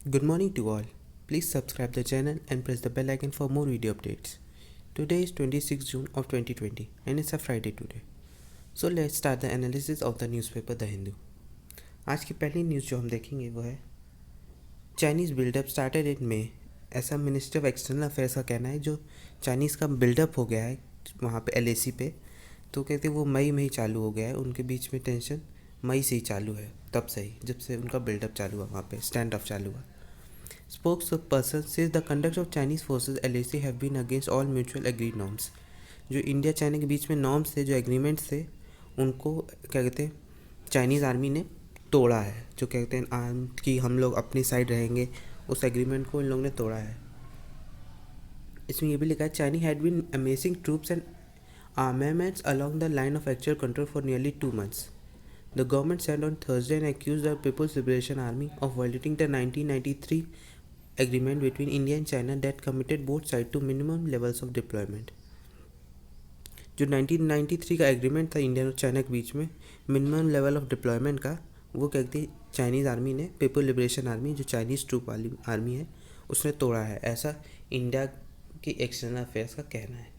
Good morning to all. Please subscribe the channel and press the bell icon for more video updates. Today is 26 June of 2020 and it's a Friday today. So let's start the analysis of the newspaper The Hindu. आज की पहली news जो हम देखेंगे वो है Chinese buildup started in मई। ऐसा minister of external affairs का कहना है जो चाइनीज़ का बिल्डअप हो गया है वहाँ पे LAC पे, तो कहते हैं वो मई में ही चालू हो गया है। उनके बीच में टेंशन मई से ही चालू है, तब से ही जब से उनका बिल्डअप चालू हुआ, वहाँ पे स्टैंड ऑफ चालू हुआ। Spokesperson says the conduct of Chinese forces LAC have been against all mutual agreed norms. जो इंडिया चाइना के बीच में नॉर्म्स थे, जो एग्रीमेंट्स थे, उनको क्या कहते हैं चाइनीज़ आर्मी ने तोड़ा है। जो कहते हैं कि हम लोग अपनी साइड रहेंगे, उस एग्रीमेंट को इन लोगों ने तोड़ा है। इसमें ये भी लिखा है Chinese had been amassing troops and armaments along the line of actual control for nearly 2 months. The government said on Thursday and accused the People's Liberation Army of violating the 1993 agreement between India and China that committed both sides to minimum levels of deployment. जो 1993 का agreement था India और China के बीच में minimum level of deployment का, वो कहती Chinese army ने, पीपल लिबरेशन आर्मी जो चाइनीज़ ट्रूप वाली आर्मी है, उसने तोड़ा है। ऐसा इंडिया की एक्सटर्नल अफेयर्स का कहना है।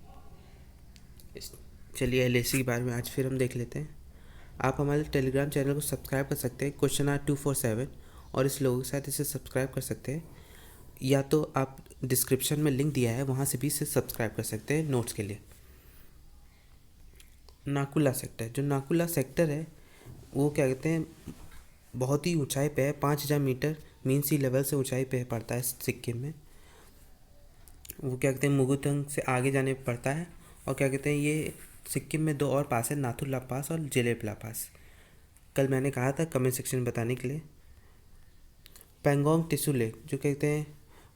चलिए LAC के बारे में आज फिर हम देख लेते हैं। आप हमारे टेलीग्राम चैनल को सब्सक्राइब कर सकते हैं questionr247 और इस लोगों के साथ इसे सब्सक्राइब कर सकते हैं, या तो आप डिस्क्रिप्शन में लिंक दिया है वहाँ से भी इसे सब्सक्राइब कर सकते हैं नोट्स के लिए। नाकुला सेक्टर, जो नाकुला सेक्टर है वो क्या कहते हैं बहुत ही ऊंचाई पे है, 5000 मीटर मीन सी लेवल से ऊंचाई पे पड़ता है सिक्किम में। वो क्या कहते हैं मुगुतंग से आगे जाने पड़ता है, और क्या कहते हैं ये सिक्किम में 2 और पास है, नाथुला पास और जेलेपला पास। कल मैंने कहा था कमेंट सेक्शन में बताने के लिए। पेंगोंग टिसू लेक जो कहते हैं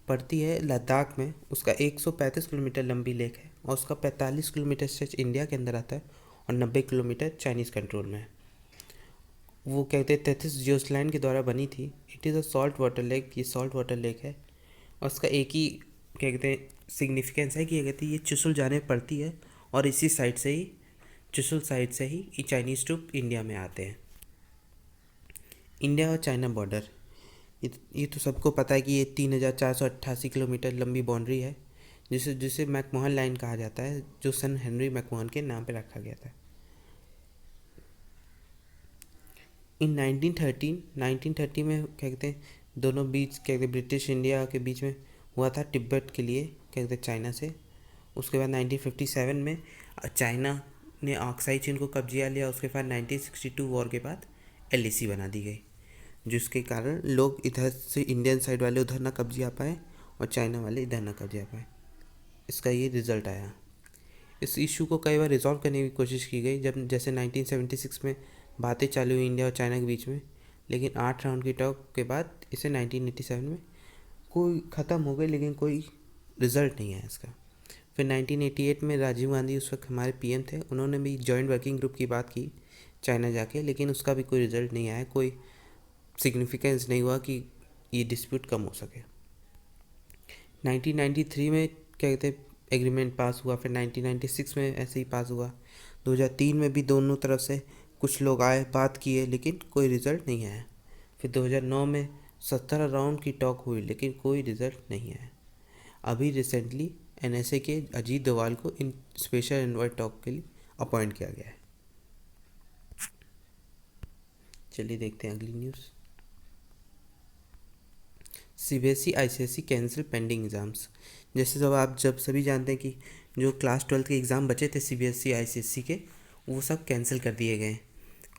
पड़ती है लद्दाख में, उसका 135 किलोमीटर लंबी लेक है और उसका 45 किलोमीटर स्ट्रेच इंडिया के अंदर आता है और 90 किलोमीटर चाइनीज़ कंट्रोल में है। वो कहते हैं 33 जियोस्लाइन के द्वारा बनी थी। It is a salt water lake, ये सॉल्ट वाटर लेक है और उसका एक ही क्या कहते हैं सिग्निफिकेंस है कि ये कहते हैं ये चुशुल जाने पड़ती है और इसी साइड से ही, चुशुल साइड से ही चाइनीज़ ट्रूप इंडिया में आते हैं। इंडिया और चाइना बॉर्डर, ये तो सबको पता है कि ये 3488 किलोमीटर लंबी बाउंड्री है, जिसे मैकमोहन लाइन कहा जाता है, जो सन हेनरी मैकमोहन के नाम पर रखा गया था। इन 1930 में क्या कहते हैं दोनों बीच क्या कहते हैं ब्रिटिश इंडिया के बीच में हुआ था तिब्बत के लिए, क्या कहते हैं चाइना से। उसके बाद 1957 में चाइना ने ऑक्साई चीन को कब्जा लिया। उसके बाद 1962 वॉर के बाद LAC बना दी गई, जिसके कारण लोग इधर से इंडियन साइड वाले उधर ना कब्जा पाए और चाइना वाले इधर ना कब्जा पाए। इसका ये रिज़ल्ट आया। इस इशू को कई बार रिजॉल्व करने की कोशिश की गई, जब जैसे 1976 में बातें चालू हुई इंडिया और चाइना के बीच में, लेकिन 8 राउंड की टॉक के बाद इसे 1987 में कोई ख़त्म हो गई, लेकिन कोई रिज़ल्ट नहीं आया इसका। फिर 1988 में राजीव गांधी उस वक्त हमारे PM थे, उन्होंने भी जॉइंट वर्किंग ग्रुप की बात की चाइना जाके, लेकिन उसका भी कोई रिज़ल्ट नहीं आया, कोई सिग्निफिकेंस नहीं हुआ कि ये डिस्प्यूट कम हो सके। 1993 में क्या कहते हैं एग्रीमेंट पास हुआ, फिर 1996 में ऐसे ही पास हुआ। 2003 में भी दोनों तरफ से कुछ लोग आए, बात किए, लेकिन कोई रिज़ल्ट नहीं आया। फिर 2009 में 17 राउंड की टॉक हुई, लेकिन कोई रिज़ल्ट नहीं आया। अभी रिसेंटली NSA के अजीत डोवाल को इन स्पेशल एनवॉय टॉक के लिए अपॉइंट किया गया है। चलिए देखते हैं अगली news. CBSE ICSE cancel pending exams. जैसे जब सभी जानते हैं कि जो क्लास 12 के एग्ज़ाम बचे थे CBSE ICSE के, वो सब कैंसिल कर दिए गए,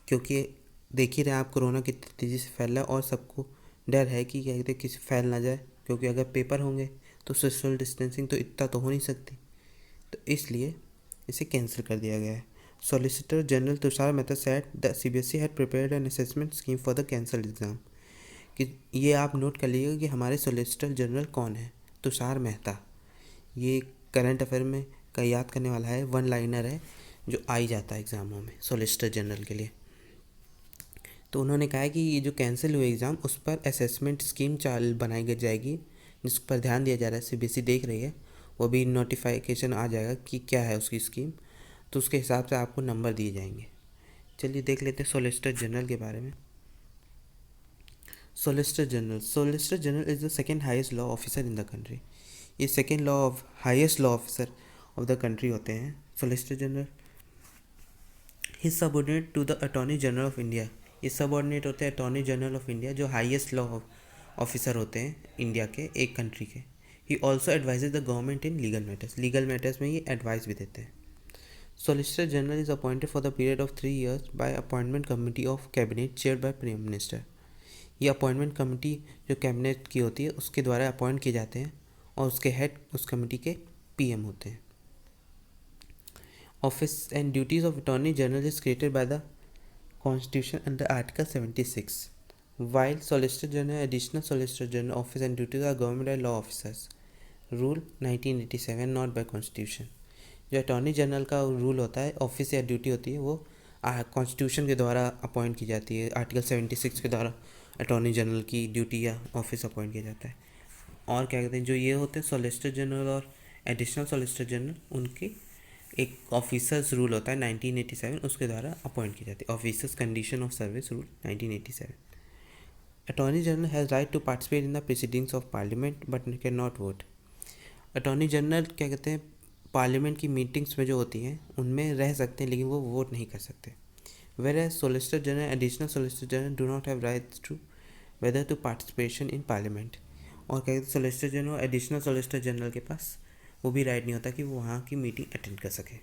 क्योंकि देख ही रहे आप कोरोना कितनी तेज़ी से फैल रहा है और सबको डर है कि क्या कहते किसी फैल ना जाए, क्योंकि अगर पेपर होंगे तो सोशल डिस्टेंसिंग तो इतना तो हो नहीं सकती, तो इसलिए इसे कैंसिल कर दिया गया है। Solicitor general Tushar Mehta said the CBSE had prepared an assessment scheme for the cancelled exam. कि ये आप नोट कर लीजिएगा कि हमारे सॉलिसिटर जनरल कौन है, तुषार मेहता। ये करंट अफेयर में का याद करने वाला है, 1 लाइनर है जो आ ही जाता है एग्ज़ामों में सॉलिसिटर जनरल के लिए। तो उन्होंने कहा है कि ये जो कैंसिल हुए एग्ज़ाम, उस पर असेसमेंट स्कीम बनाई जाएगी, जिस पर ध्यान दिया जा रहा है, CBSE देख रही है। वो भी नोटिफिकेशन आ जाएगा कि क्या है उसकी स्कीम, तो उसके हिसाब से आपको नंबर दिए जाएंगे। चलिए देख लेते हैं सॉलिसिटर जनरल के बारे में। Solicitor General is the second highest law officer in the country. ये second law of highest law officer of the country होते हैं solicitor general. He subordinate to the attorney general of India. ये subordinate होते हैं attorney general of India, जो highest law officer होते हैं India के, एक कंट्री के. He also advises the government in legal matters में ये एडवाइस भी देते हैं. Solicitor General is appointed for the period of 3 years by appointment committee of cabinet chaired by Prime Minister. ये अपॉइंटमेंट कमेटी जो कैबिनेट की होती है उसके द्वारा अपॉइंट किए जाते हैं और उसके हेड उस कमेटी के पीएम होते हैं. Office and duties of attorney general is created by the constitution under article 76. While solicitor general additional solicitor general office and duties are government and law officers. Rule 1987 not by constitution. जो attorney general का rule होता है, office या duty होती है, वो constitution के द्वारा अपॉइंट की जाती है. आर्टिकल 76 के द्वारा अटॉर्नी जनरल की ड्यूटी या ऑफिस अपॉइंट किया जाता है. और क्या कहते हैं, जो ये होते हैं सॉलिसिटर जनरल और एडिशनल सॉलिसिटर जनरल, उनकी एक ऑफिसर्स रूल होता है 1987, उसके द्वारा अपॉइंट की जाती है. Officers condition of service rule 1987. Attorney general has right to participate in the proceedings of parliament but can not vote. Attorney general क्या कहते हैं, पार्लियामेंट की मीटिंग्स में जो होती हैं उनमें रह सकते हैं, लेकिन वो वोट नहीं कर सकते. Whereas Solicitor General, Additional Solicitor General do not have rights to whether to participation in Parliament. और क्या कहते हैं, Solicitor General और Additional Solicitor General के पास वो भी राइट नहीं होता कि वो वहाँ की मीटिंग अटेंड कर सके.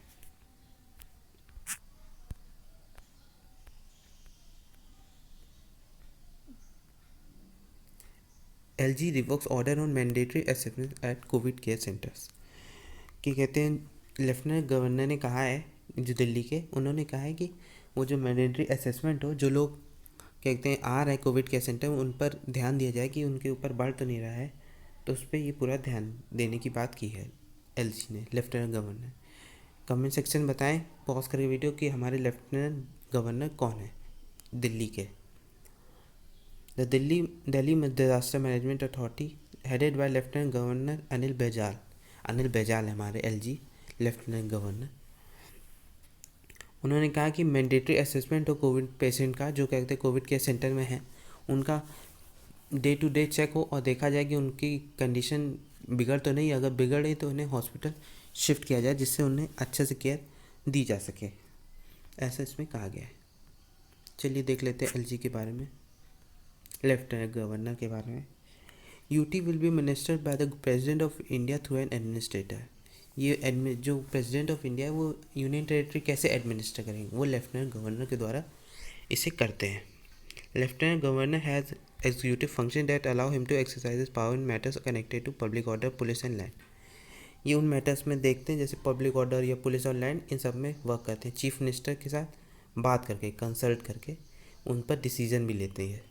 LG revokes order on mandatory assessment at COVID care centers. कि कहते हैं लेफ्टिनेंट गवर्नर ने कहा है, जो दिल्ली के, उन्होंने कहा है कि वो जो मैंडेटरी असेसमेंट हो, जो लोग कहते हैं आ रहे हैं कोविड केयर सेंटर में, उन पर ध्यान दिया जाए कि उनके ऊपर बढ़ तो नहीं रहा है. तो उस पर ये पूरा ध्यान देने की बात की है एलजी ने, लेफ्टिनेंट गवर्नर. कमेंट सेक्शन में बताएं पॉज करके वीडियो कि हमारे लेफ्टिनेंट गवर्नर कौन है दिल्ली के. The Delhi disaster management authority headed by lieutenant governor Anil Baijal है हमारे एलजी लेफ्टिनेंट गवर्नर. उन्होंने कहा कि मैंडेटरी असेसमेंट हो कोविड पेशेंट का, जो कहते हैं कोविड केयर सेंटर में है, उनका डे टू डे चेक हो और देखा जाए कि उनकी कंडीशन बिगड़ तो नहीं. अगर बिगड़े तो उन्हें हॉस्पिटल शिफ्ट किया जाए, जिससे उन्हें अच्छे से केयर दी जा सके, ऐसा इसमें कहा गया है. चलिए देख लेते हैं एलजी के बारे में, लेफ्टिनेंट गवर्नर के बारे में. UT will be ministered by the president of India through an administrator. ये जो प्रेसिडेंट ऑफ इंडिया है वो यूनियन टेरिटरी कैसे एडमिनिस्टर करेंगे, वो लेफ्टिनेंट गवर्नर के द्वारा इसे करते हैं. Lieutenant governor has executive function that allow him to exercise power in matters connected to public order, police and land. ये उन मैटर्स में देखते हैं जैसे पब्लिक ऑर्डर या पुलिस और लैंड, इन सब में वर्क करते हैं. चीफ मिनिस्टर के साथ बात करके, कंसल्ट करके उन पर डिसीजन भी लेते हैं.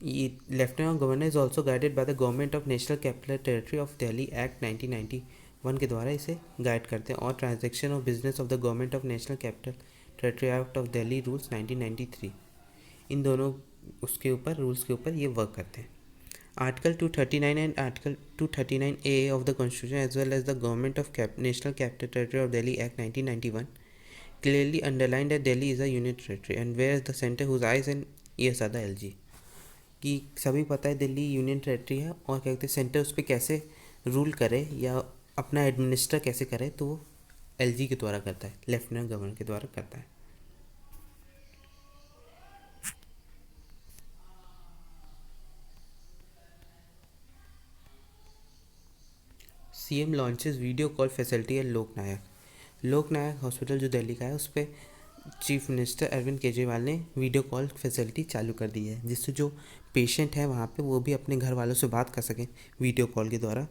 Lieutenant governor is also guided by the government of national capital territory of Delhi act 1991 के द्वारा इसे गाइड करते हैं. और transaction of business of the government of national capital territory act of Delhi rules 1993, इन दोनों उसके ऊपर रूल्स के ऊपर ये वर्क करते हैं. Article 239 and article 239A of the constitution as well as the government of national capital territory of Delhi act 1991 clearly underlined that Delhi is a union territory and where is the center whose eyes and ears are the LG. कि सभी पता है Delhi union territory है और क्या कहते हैं centre उस पर कैसे रूल करे या अपना एडमिनिस्टर कैसे करे, तो वो एलजी के द्वारा करता है, लेफ्टिनेंट गवर्नर के द्वारा करता है. CM launches video call facility eight लोकनायक हॉस्पिटल जो दिल्ली का है, उस पर चीफ मिनिस्टर अरविंद केजरीवाल ने वीडियो कॉल फैसिलिटी चालू कर दी है, जिससे जो पेशेंट है वहाँ पे वो भी अपने घर वालों से बात कर सकें वीडियो कॉल के द्वारा,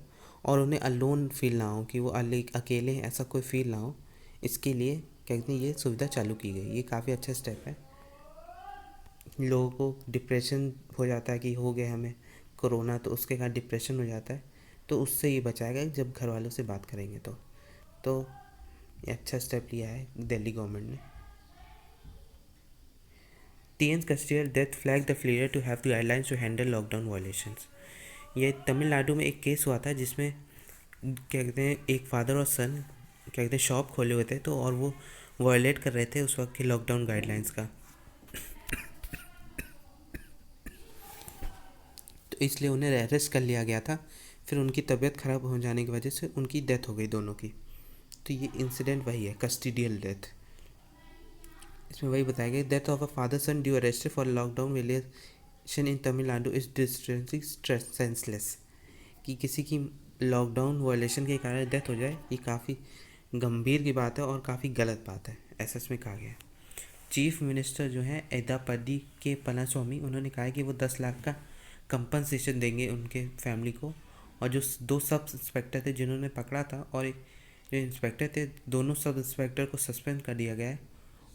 और उन्हें अलोन फील ना हो कि वो अकेले हैं, ऐसा कोई फील ना हो. इसके लिए क्या कहते हैं ये सुविधा चालू की गई. ये काफ़ी अच्छा स्टेप है. लोगों को डिप्रेशन हो जाता है कि हो गया हमें कोरोना, तो उसके कारण डिप्रेशन हो जाता है, तो उससे ये बचाएगा जब घर वालों से बात करेंगे. तो ये अच्छा स्टेप लिया है दिल्ली गवर्नमेंट ने. TN's custodial death flagged the failure to have the guidelines to handle lockdown violations. ये तमिलनाडु में एक केस हुआ था जिसमें क्या कहते हैं एक फादर और सन क्या कहते हैं शॉप खोले हुए थे, तो और वो वायलेट कर रहे थे उस वक्त के लॉकडाउन गाइडलाइंस का. इसलिए उन्हें अरेस्ट कर लिया गया था। फिर उनकी तबीयत ख़राब हो जाने की वजह से उनकी डेथ हो गई दोनों की। तो ये इंसिडेंट वही है, कस्टोडियल डेथ। इसमें वही बताया गया, death of a father son due arrested for lockdown violation in Tamil Nadu is distressing senseless. कि किसी की लॉकडाउन वायलेशन के कारण डेथ हो जाए, ये काफ़ी गंभीर की बात है और काफ़ी गलत बात है, ऐसा इसमें कहा गया है। चीफ मिनिस्टर जो है एदापदी के पलास्वामी, उन्होंने कहा है कि वो 10 लाख का कंपनसेशन देंगे उनके फैमिली को। और जो 2 सब इंस्पेक्टर थे जिन्होंने पकड़ा था और एक जो इंस्पेक्टर थे, दोनों सब इंस्पेक्टर को सस्पेंड कर दिया गया है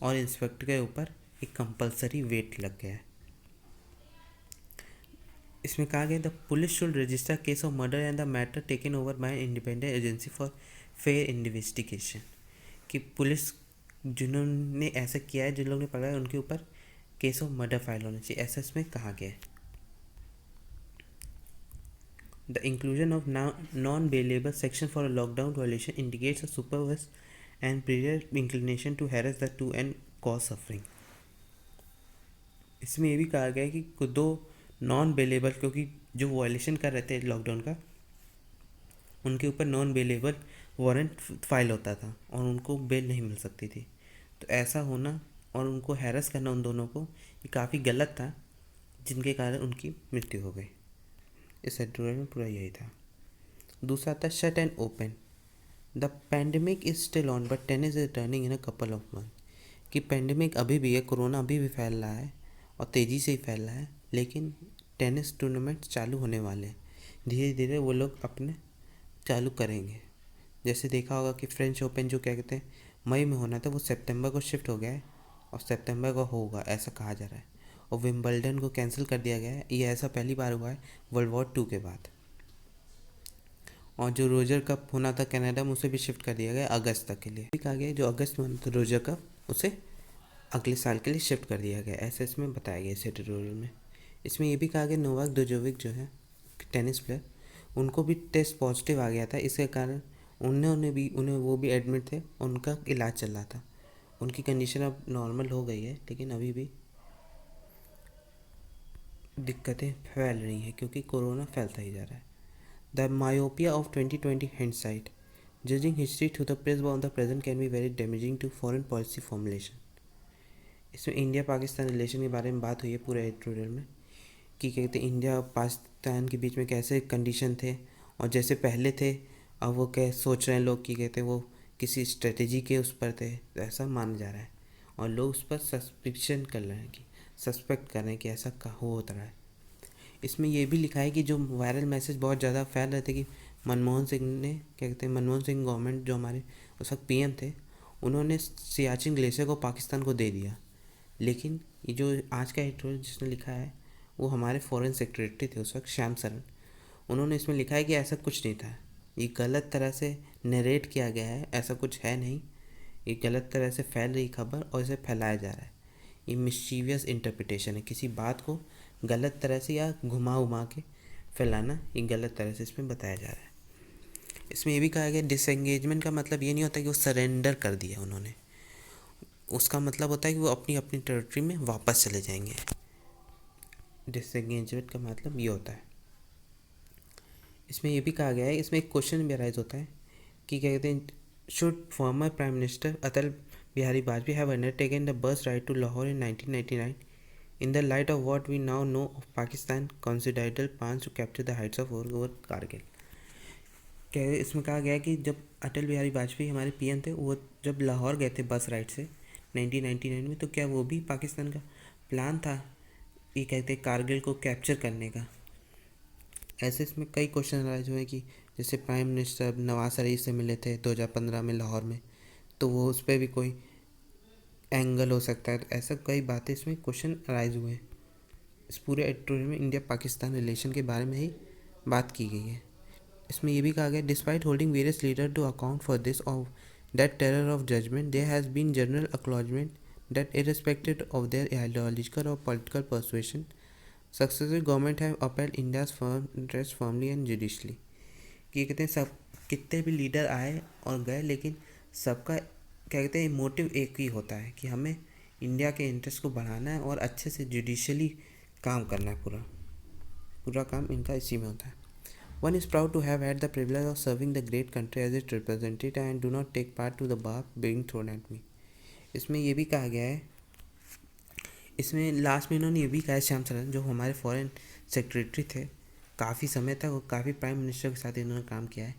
और इंस्पेक्टर के ऊपर एक कंपलसरी वेट लग गया है। इसमें कहा गया the police should register case of murder and the matter taken over by independent agency for fair investigation. कि पुलिस जिन्होंने ऐसा किया है, जिन लोगों ने पकड़ा है, उनके ऊपर केस ऑफ मर्डर फाइल होना चाहिए, ऐसा इसमें कहा गया है। The inclusion of non bailable section for a lockdown violation indicates a supervise and prior inclination to harass the two and cause suffering. इसमें ये भी कहा गया है कि 2 नॉन बेलेबल, क्योंकि जो वायलेशन कर रहे थे लॉकडाउन का, उनके ऊपर नॉन बेलेबल वारंट फाइल होता था और उनको बेल नहीं मिल सकती थी। तो ऐसा होना और उनको हैरेस करना उन दोनों को, ये काफ़ी गलत था, जिनके कारण उनकी मृत्यु हो गई। इस एडिटोरियल में पूरा यही था। दूसरा था shut and open. The pandemic is still on but tennis is returning in a couple of month. कि पैंडमिक अभी भी है, कोरोना अभी भी फैल रहा है और तेज़ी से ही फैल रहा है, लेकिन टेनिस टूर्नामेंट चालू होने वाले हैं। धीरे धीरे वो लोग अपने चालू करेंगे। जैसे देखा होगा कि फ्रेंच ओपन जो क्या कहते हैं मई में होना था, वो सितंबर को शिफ्ट हो गया है और सितंबर को होगा, ऐसा कहा जा रहा है। और विंबलडन को कैंसिल कर दिया गया है, ये ऐसा पहली बार हुआ है वर्ल्ड वॉर 2 के बाद। और जो रोजर कप होना था कनाडा में, उसे भी शिफ्ट कर दिया गया अगस्त तक के लिए। कहा गया जो अगस्त में होना था रोजर कप, उसे अगले साल के लिए शिफ्ट कर दिया गया, ऐसा इसमें बताया गया इस एडिटोरियल में। इसमें ये भी कहा गया नोवाक जोकोविच जो है टेनिस प्लेयर, उनको भी टेस्ट पॉजिटिव आ गया था, इसके कारण उन्हें वो भी एडमिट थे, उनका इलाज चल रहा था। उनकी कंडीशन अब नॉर्मल हो गई है, लेकिन अभी भी दिक्कतें फैल रही हैं क्योंकि कोरोना फैलता ही जा रहा है। The myopia of 2020 hindsight judging history through the prism of the present can be very damaging to foreign policy formulation. इसमें इंडिया पाकिस्तान रिलेशन के बारे में बात हुई है पूरे एडिटोरियल में, कि कहते हैं इंडिया और पाकिस्तान के बीच में कैसे कंडीशन थे और जैसे पहले थे, अब वो क्या सोच रहे हैं लोग कि कहते हैं वो किसी स्ट्रेटेजी के उस पर थे, तो ऐसा माना जा रहा है। और लोग उस पर सस्पिक्शन कर रहे हैं, कि सस्पेक्ट कर रहे हैं कि ऐसा होता रहा है। इसमें यह भी लिखा है कि जो वायरल मैसेज बहुत ज़्यादा फैल रहे थे कि मनमोहन सिंह ने क्या कहते हैं मनमोहन सिंह गवर्नमेंट जो हमारे उस वक्त पीएम थे, उन्होंने सियाचिन ग्लेशियर को पाकिस्तान को दे दिया। लेकिन ये जो आज का एडिटोरियल जिसने लिखा है वो हमारे फॉरेन सेक्रेटरी थे उस वक्त, श्याम सरन। उन्होंने इसमें लिखा है कि ऐसा कुछ नहीं था, ये गलत तरह से नरेट किया गया है, ऐसा कुछ है नहीं, ये गलत तरह से फैल रही खबर और इसे फैलाया जा रहा है। ये मिस्चीवियस इंटरप्रिटेशन है, किसी बात को गलत तरह से या घुमा उमा के फैलाना, ये गलत तरह से इसमें बताया जा रहा है। इसमें ये भी कहा गया डिसएंगेजमेंट का मतलब ये नहीं होता कि वो सरेंडर कर दिया उन्होंने, उसका मतलब होता है कि वो अपनी अपनी टेरिटरी में वापस चले जाएंगे। डिसएंगेजमेंट का मतलब ये होता है। इसमें ये भी कहा गया है, इसमें एक क्वेश्चन भी अराइज होता है कि क्या कहते हैं should former prime minister Atal Bihari Vajpayee have undertaken the bus ride to Lahore in 1999 in the light of what we now know of Pakistan considered plans to capture the heights of over Kargil. क्या इसमें कहा गया है कि जब अटल बिहारी वाजपेयी हमारे पीएम थे, वो जब लाहौर गए थे बस राइड से 1999 में, तो क्या वो भी पाकिस्तान का प्लान था ये कहते हैं कारगिल को कैप्चर करने का। ऐसे इसमें कई क्वेश्चन राइज हुए कि जैसे प्राइम मिनिस्टर नवाज शरीफ से मिले थे 2015 में लाहौर में, तो वो उस पर भी कोई एंगल हो सकता है। तो ऐसा कई बातें इसमें क्वेश्चन राइज हुए हैं। इस पूरे एडिटोरियल में इंडिया पाकिस्तान रिलेशन के बारे में ही बात की गई है। इसमें यह भी कहा गया despite holding various leader to account for this of that terror of judgement there has been general acknowledgement that irrespective of their ideological or political persuasion, successive government have upheld India's firm interest firmly and judicially। कि कहते हैं सब कितने भी leader आए और गए, लेकिन सबका क्या कहते हैं मोटिव एक ही होता है कि हमें इंडिया के इंटरेस्ट को बढ़ाना है और अच्छे से जुडिशली काम करना है पूरा। पूरा काम इनका इसी में होता है। One is proud to have had the privilege of serving the great country as it represented and do not take part to the bar being thrown at me. इसमें ये भी कहा गया है, इसमें लास्ट में इन्होंने ये भी कहा है, श्याम सरन जो हमारे फॉरेन सेक्रेटरी थे काफ़ी समय तक और काफ़ी प्राइम मिनिस्टर के साथ इन्होंने काम किया है,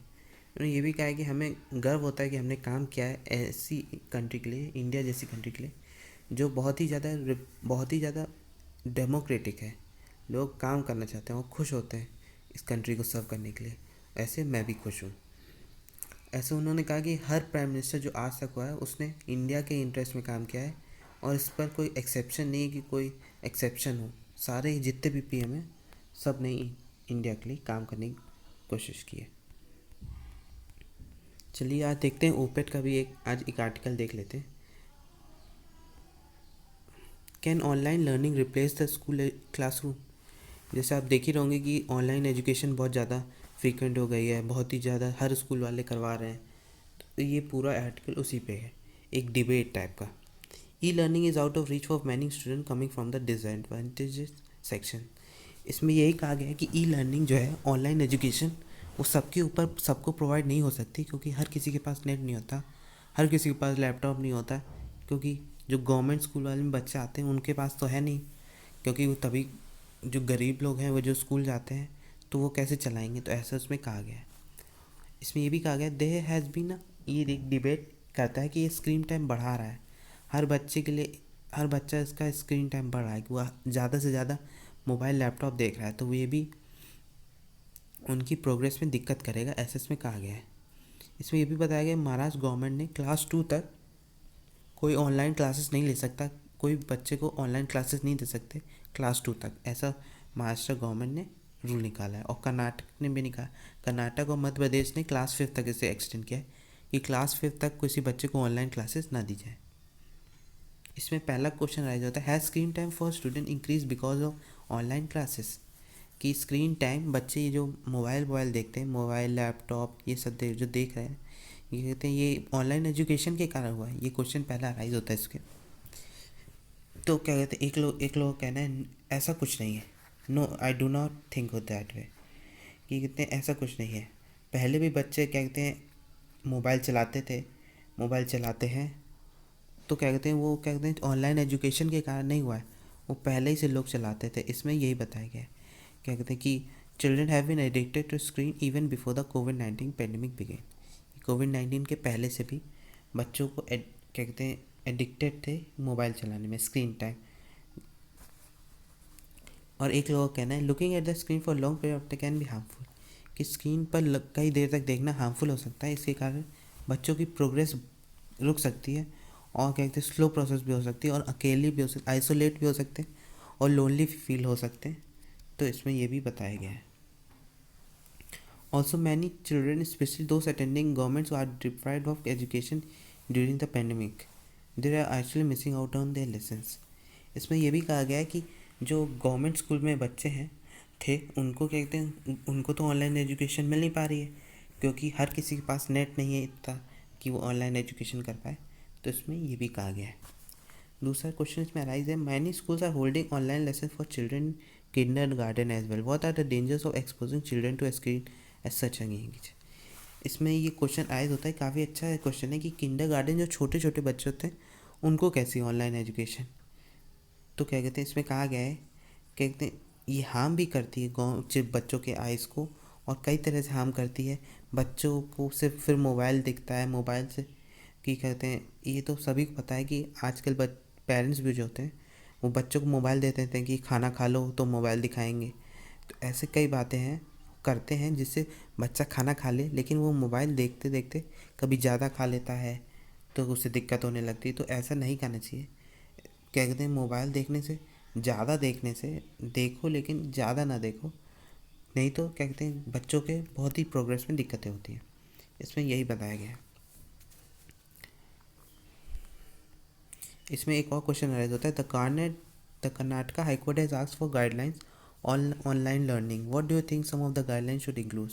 उन्होंने ये भी कहा है कि हमें गर्व होता है कि हमने काम किया है ऐसी कंट्री के लिए, इंडिया जैसी कंट्री के लिए जो बहुत ही ज़्यादा डेमोक्रेटिक है। लोग काम करना चाहते हैं और खुश होते हैं इस कंट्री को सर्व करने के लिए। ऐसे मैं भी खुश हूँ। ऐसे उन्होंने कहा कि हर प्राइम मिनिस्टर जो आज तक हुआ है उसने इंडिया के इंटरेस्ट में काम किया है और इस पर कोई एक्सेप्शन नहीं है कि कोई एक्सेप्शन हो। सारे जितने भी पीएम हैं सब ने इंडिया के लिए काम करने की कोशिश की है। चलिए आज देखते हैं ओपेट का भी आज एक आर्टिकल देख लेते हैं। Can online learning replace the school classroom. जैसे आप देख ही रहोगे कि ऑनलाइन एजुकेशन बहुत ज़्यादा फ्रीक्वेंट हो गई है, बहुत ही ज़्यादा हर स्कूल वाले करवा रहे हैं। तो ये पूरा आर्टिकल उसी पे है, एक डिबेट टाइप का। E learning is out of reach for many student coming from the disadvantages section. इसमें यही कहा गया है कि ई लर्निंग जो है ऑनलाइन एजुकेशन वो सबके ऊपर सबको प्रोवाइड नहीं हो सकती, क्योंकि हर किसी के पास नेट नहीं होता, हर किसी के पास लैपटॉप नहीं होता, क्योंकि जो गवर्नमेंट स्कूल वाले में बच्चे आते हैं उनके पास तो है नहीं, क्योंकि वो तभी जो गरीब लोग हैं वो जो स्कूल जाते हैं तो वो कैसे चलाएंगे। तो ऐसा उसमें कहा गया है। इसमें ये भी कहा गया देयर हैज़ बीन ये एक डिबेट करता है कि ये स्क्रीन टाइम बढ़ा रहा है हर बच्चे के लिए, हर बच्चा इसका स्क्रीन टाइम बढ़ रहा है कि वह ज़्यादा से ज़्यादा मोबाइल लैपटॉप देख रहा है, तो वो ये भी उनकी प्रोग्रेस में दिक्कत करेगा, ऐसा इसमें कहा गया है। इसमें ये भी बताया गया महाराष्ट्र गवर्नमेंट ने क्लास 2 तक कोई ऑनलाइन क्लासेस नहीं ले सकता, कोई बच्चे को ऑनलाइन क्लासेस नहीं दे सकते क्लास 2 तक, ऐसा महाराष्ट्र गवर्नमेंट ने रूल निकाला है। और कर्नाटक ने भी निकाला, कर्नाटक और मध्य प्रदेश ने क्लास 5 तक इसे एक्सटेंड किया है कि क्लास 5 तक किसी बच्चे को ऑनलाइन क्लासेस ना दी जाए। इसमें पहला क्वेश्चन राइज होता है, has screen time for student increase because of online classes. कि स्क्रीन टाइम बच्चे ये जो मोबाइल देखते हैं, मोबाइल लैपटॉप ये सब जो देख रहे हैं, ये कहते हैं ये ऑनलाइन एजुकेशन के कारण हुआ है। ये क्वेश्चन पहला राइज होता है इसके। तो क्या कहते हैं, एक लोग कहना है ऐसा कुछ नहीं है, no I do not think of that way, कि कहते हैं ऐसा कुछ नहीं है। पहले भी बच्चे क्या कहते हैं मोबाइल चलाते थे, मोबाइल चलाते हैं, तो क्या कहते हैं वो क्या कहते हैं ऑनलाइन एजुकेशन के कारण नहीं हुआ है, वो पहले ही से लोग चलाते थे। इसमें यही बताया गया है, क्या कहते हैं कि children have been addicted to screen even before the कोविड-19 पेंडेमिक बिगेन। कोविड-19 के पहले से भी बच्चों को क्या कहते हैं एडिक्टेड थे मोबाइल चलाने में, स्क्रीन टाइम। और एक लोगों का कहना है looking at the screen for long period of time can be harmful, कि स्क्रीन पर कई देर तक देखना हार्मफुल हो सकता है, इसके कारण बच्चों की प्रोग्रेस रुक सकती है और क्या कहते हैं स्लो प्रोसेस भी हो सकती है और अकेले भी हो सकते, आइसोलेट भी हो सकते हैं और लोनली फील हो सकते हैं। तो इसमें ये भी बताया गया है। Also many children specially those attending governments are deprived of education during the pandemic, they are actually missing out on their lessons. इसमें यह भी कहा गया है कि जो गवर्नमेंट स्कूल में बच्चे हैं थे उनको क्या कहते हैं उनको तो ऑनलाइन एजुकेशन मिल नहीं पा रही है, क्योंकि हर किसी के पास नेट नहीं है इतना कि वो ऑनलाइन एजुकेशन कर पाए। तो इसमें ये भी कहा गया है। दूसरा क्वेश्चन इसमें अराइज है, many schools are holding online lesson for children kindergarten as well, what are the dangers of exposing children to a screen at such young age। इसमें ये क्वेश्चन आयज होता है, काफ़ी अच्छा क्वेश्चन है कि किंडरगार्टन जो छोटे छोटे बच्चे होते हैं उनको कैसी ऑनलाइन एजुकेशन। तो क्या कहते हैं इसमें कहा गया है, कहते हैं ये हार्म भी करती है बच्चों के आइज़ को और कई तरह से हार्म करती है। बच्चों को सिर्फ फिर मोबाइल दिखता है, मोबाइल से कि कहते हैं ये तो सभी को पता है कि आजकल पेरेंट्स भी जो होते हैं वो बच्चों को मोबाइल देते हैं कि खाना खा लो तो मोबाइल दिखाएंगे। तो ऐसे कई बातें हैं करते हैं जिससे बच्चा खाना खा ले, लेकिन वो मोबाइल देखते देखते कभी ज़्यादा खा लेता है तो उससे दिक्कत होने लगती है। तो ऐसा नहीं करना चाहिए। क्या कहते हैं मोबाइल देखने से ज़्यादा देखने से देखो, लेकिन ज़्यादा ना देखो, नहीं तो क्या कहते हैं बच्चों के बहुत ही प्रोग्रेस में दिक्कतें होती हैं। इसमें यही बताया गया है। इसमें एक और क्वेश्चन राइज होता है, the Karnataka high court has asked for guidelines on online learning, what do you think some of the guidelines should include.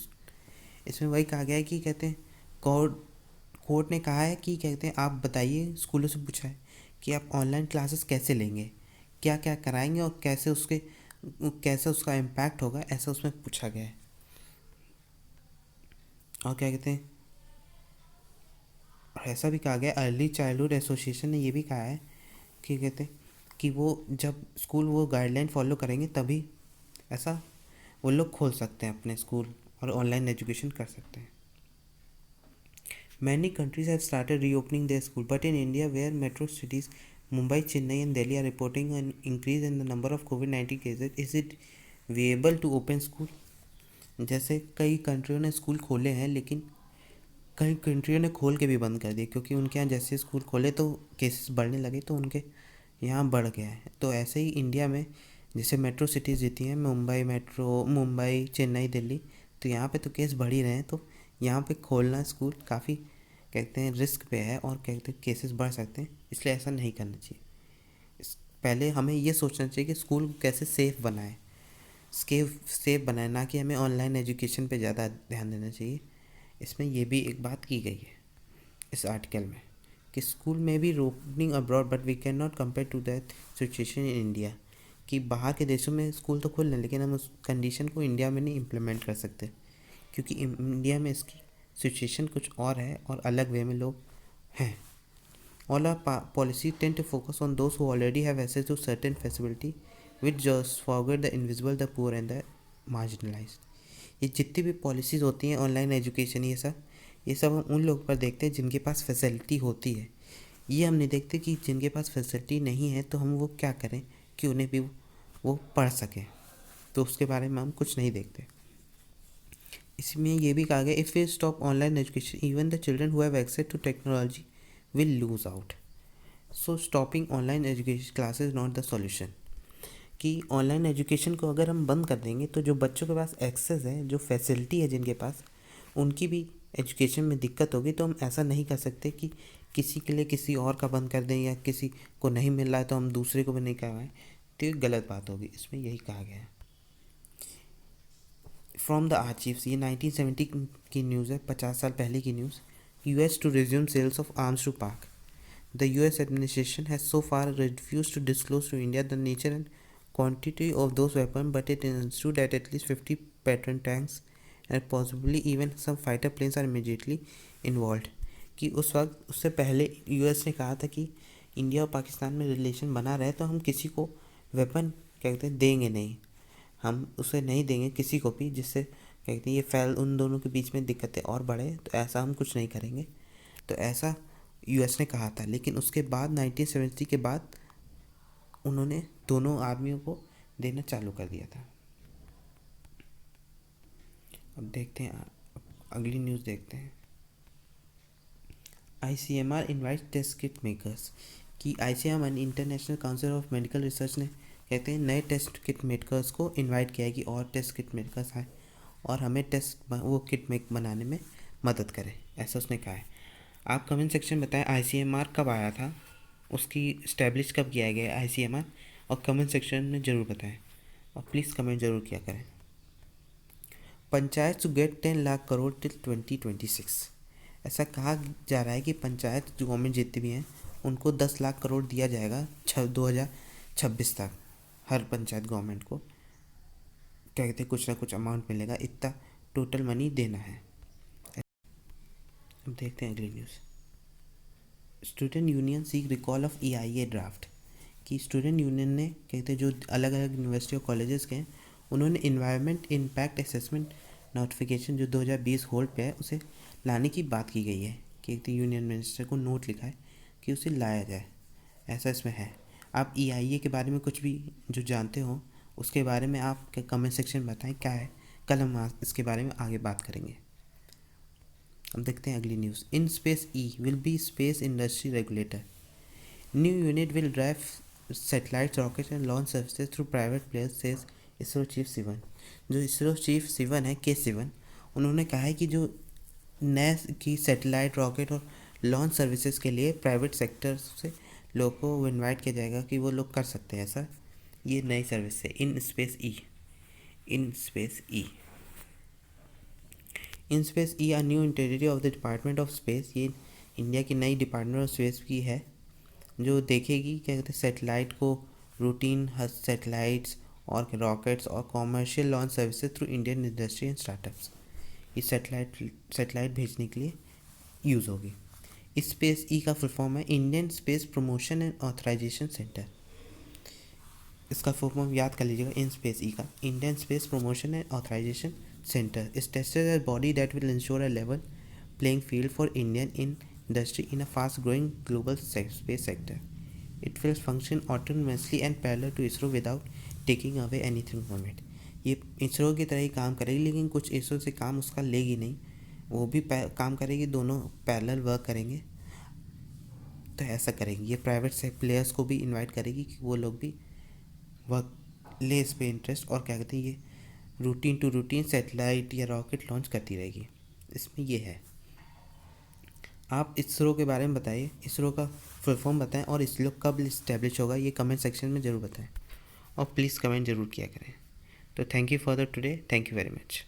इसमें वही कहा गया है कि कहते हैं कोर्ट ने कहा है कि कहते हैं आप बताइए, स्कूलों से पूछा है कि आप ऑनलाइन क्लासेस कैसे लेंगे, क्या क्या कराएंगे और कैसे उसके कैसा उसका इम्पैक्ट होगा, ऐसा उसमें पूछा गया है। और क्या कहते हैं, और ऐसा भी कहा गया, अर्ली चाइल्डहुड एसोसिएशन ने ये भी कहा है कि कहते हैं कि वो जब स्कूल वो गाइडलाइन फॉलो करेंगे तभी ऐसा वो लोग खोल सकते हैं अपने स्कूल और ऑनलाइन एजुकेशन कर सकते हैं। Many countries have started reopening their school, but in India, where metro cities Mumbai, Chennai, and Delhi are reporting an increase in the number of COVID-19 cases, is it viable to open school? जैसे कई कंट्रियों ने school खोले हैं, लेकिन कई कंट्रियों ने खोल के भी बंद कर दिए, क्योंकि उनके यहाँ जैसे स्कूल खोले तो केसेस बढ़ने लगे, तो उनके यहाँ बढ़ गया है। तो ऐसे ही इंडिया में जैसे मेट्रो सिटीज़ जीती हैं, मुंबई, चेन्नई, दिल्ली, तो यहाँ पे तो केस बढ़ ही रहे हैं। तो यहाँ पे खोलना स्कूल काफ़ी कहते हैं रिस्क पे है, और कहते हैं केसेस बढ़ सकते हैं, इसलिए ऐसा नहीं करना चाहिए। पहले हमें ये सोचना चाहिए कि स्कूल कैसे सेफ बनाए, ना कि हमें ऑनलाइन एजुकेशन पे ज़्यादा ध्यान देना चाहिए। इसमें ये भी एक बात की गई है इस आर्टिकल में कि स्कूल में भी opening abroad, but we can not compare to that situation in India. कि बाहर के देशों में स्कूल तो खुल रहे हैं, लेकिन हम उस कंडीशन को इंडिया में नहीं इम्प्लीमेंट कर सकते, क्योंकि इंडिया में इसकी सिचुएशन कुछ और है और अलग वे में लोग हैं। All our policies tend to focus on those who already have access to certain facility, which just forget the invisible, the poor and the marginalized. ये जितनी भी पॉलिसीज़ होती हैं ऑनलाइन एजुकेशन, ये सब हम उन लोगों पर देखते हैं जिनके पास फैसिलिटी होती है। ये हम नहीं देखते कि जिनके पास फैसिलिटी नहीं है तो हम वो क्या करें कि उन्हें भी वो पढ़ सकें, तो उसके बारे में हम कुछ नहीं देखते। इसमें ये भी कहा गया, if we stop online education, even the children who have access to technology will lose out. So stopping online education classes is not the solution. कि ऑनलाइन एजुकेशन को अगर हम बंद कर देंगे तो जो बच्चों के पास एक्सेस है, जो फैसिलिटी है जिनके पास, उनकी भी एजुकेशन में दिक्कत होगी। तो हम ऐसा नहीं कर सकते कि किसी के लिए किसी और का बंद कर दें, या किसी को नहीं मिल रहा है तो हम दूसरे को भी नहीं करवाएं, तो ये गलत बात होगी। इसमें यही कहा गया है। फ्रॉम द आर्चीव्स, ये 1970 की न्यूज़ है, 50 साल पहले की news. US to resume sales of arms to Pak. The US administration has so far refused to disclose to India the nature and quantity of those weapons, but it understood that at least 50 pattern tanks and possibly even some fighter planes are immediately involved. कि उस वक्त उससे पहले US ने कहा था कि India और पाकिस्तान में रिलेशन बना रहे तो हम किसी को वेपन कहते हैं देंगे नहीं, हम उसे नहीं देंगे किसी को भी, जिससे कहते हैं ये उन दोनों के बीच में दिक्कतें और बढ़े, तो ऐसा हम कुछ नहीं करेंगे। तो ऐसा US ने कहा था, लेकिन उसके बाद 1970 के बाद उन्होंने दोनों आर्मियों को देना चालू कर दिया था। अब देखते हैं, अगली न्यूज़ देखते हैं। ICMR invite test kit makers. कि ICMR international council of medical research ने कहते हैं नए टेस्ट किट मेकर्स को इनवाइट किया है कि और टेस्ट किट मेकर्स आए और हमें वो किट बनाने में मदद करें, ऐसा उसने कहा है। आप कमेंट सेक्शन में बताएं ICMR कब आया था, उसकी इस्टेब्लिश कब किया गया है ICMR, और कमेंट सेक्शन में ज़रूर बताएं, और प्लीज़ कमेंट ज़रूर किया करें। Panchayat to get 10 lakh crore till 2026। ऐसा कहा जा रहा है कि पंचायत जो गवर्नमेंट जितनी भी हैं उनको 10 लाख करोड़ दिया जाएगा 2026 तक। हर पंचायत गवर्नमेंट को क्या कहते हैं कुछ ना कुछ अमाउंट मिलेगा, इतना टोटल मनी देना है। अब देखते हैं अगली news. Student union seek recall of EIA draft. कि स्टूडेंट यूनियन ने कहते हैं जो अलग अलग यूनिवर्सिटी और कॉलेजेस के हैं, उन्होंने इन्वायरमेंट इम्पैक्ट असेसमेंट नोटिफिकेशन जो 2020 होल्ड पे है उसे लाने की बात की गई है। कि यूनियन मिनिस्टर को नोट लिखा है कि उसे लाया जाए, ऐसा इसमें है। आप EIA के बारे में कुछ भी जो जानते हो उसके बारे में आप कमेंट सेक्शन में बताएं क्या है, कल हम इसके बारे में आगे बात करेंगे। अब देखते हैं अगली news. In space will be space industry regulator. New unit will drive satellite rocket and launch services through private players, says ISRO chief Sivan. जो इसरो चीफ सिवन है के सिवन, उन्होंने कहा है कि जो नए की सैटेलाइट रॉकेट और लॉन्च सर्विसेज के लिए प्राइवेट सेक्टर से लोगों को इन्वाइट किया जाएगा कि वो लोग कर सकते हैं ऐसा, ये नई सर्विस है in space a new interior of the department of space. ये इंडिया की नई डिपार्टमेंट ऑफ स्पेस की है जो देखेगी क्या कहते हैं सैटेलाइट को, रूटीन सैटेलाइट्स और रॉकेट्स और commercial launch services through Indian industry and startups. इस सैटेलाइट भेजने के लिए यूज़ होगी। स्पेस ई का फुल फॉर्म है Indian space promotion and authorisation centre. इसका फुल फॉर्म याद कर लीजिएगा, इन स्पेस ई का Indian space promotion and authorisation centre is tested as body that will ensure a level playing field for Indian industry in a fast-growing global space sector. It will function autonomously and parallel to ISRO without taking away anything from it. ये इसरो की तरह ही काम करेगी, लेकिन कुछ इसरो से काम उसका लेगी नहीं, वो भी काम करेगी, दोनों पैरेलल वर्क करेंगे। तो ऐसा करेंगे, ये प्राइवेट से प्लेयर्स को भी इनवाइट करेगी कि वो लोग भी वर्क ले इस पे इंटरेस्ट, और क्या कहते हैं, ये रूटीन टू रूटीन सैटेलाइट या रॉकेट लॉन्च करती रहेगी। इसमें ये है। आप इसरो के बारे में बताइए, इसरो का फुल फॉर्म बताएं और इसरो कब इस्टेब्लिश होगा, ये कमेंट सेक्शन में ज़रूर बताएं, और प्लीज़ कमेंट ज़रूर किया करें। तो thank you for the today, thank you very much.